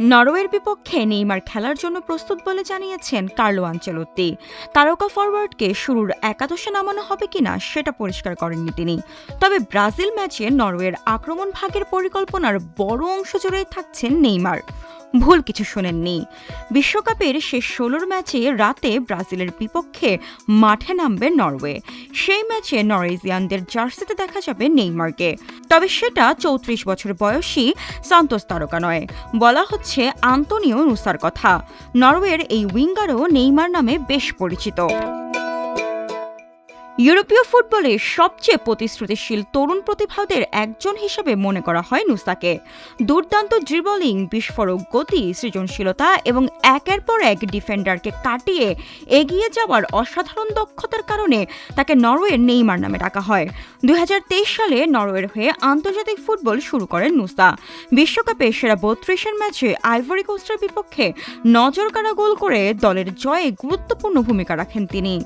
নরওয়ের বিপক্ষে নেইমার খেলার জন্য প্রস্তুত বলে জানিয়েছেন কার্লো আনচেলত্তি। তারকা ফরওয়ার্ডকে শুরুর একাদশে নামানো হবে কিনা সেটা পরিষ্কার করেননি তিনি। তবে ব্রাজিল ম্যাচে নরওয়ের আক্রমণ ভাগের পরিকল্পনার বড় অংশ জুড়েই থাকছেন নেইমার। ভুল কিছু শোনেননি। বিশ্বকাপের শেষ ১৬ ম্যাচে রাতে ব্রাজিলের বিপক্ষে মাঠে নামবে নরওয়ে। সেই ম্যাচে নরওয়েজিয়ানদের জার্সিতে দেখা যাবে নেইমারকে। তবে সেটা ৩৪ বছর বয়সী সান্তোস তারকা নয়, বলা হচ্ছে আন্তোনিও নুসার কথা। নরওয়ের এই উইঙ্গারও নেইমার নামে বেশ পরিচিত। ইউরোপীয় ফুটবলে সবচেয়ে প্রতিশ্রুতিশীল তরুণ প্রতিভাদের একজন হিসেবে মনে করা হয় নুসাকে। দুর্দান্ত ড্রিবলিং, বিস্ফোরক গতি, সৃজনশীলতা এবং একের পর এক ডিফেন্ডারকে কাটিয়ে এগিয়ে যাওয়ার অসাধারণ দক্ষতার কারণে তাকে নরওয়ের নেইমার নামে ডাকা হয়। ২০২৩ সালে নরওয়ের হয়ে আন্তর্জাতিক ফুটবল শুরু করেন নুসা। বিশ্বকাপে সেরা ৩২-এর ম্যাচে আইভরি কোস্টের বিপক্ষে নজরকাড়া গোল করে দলের জয়ে গুরুত্বপূর্ণ ভূমিকা রাখেন তিনি।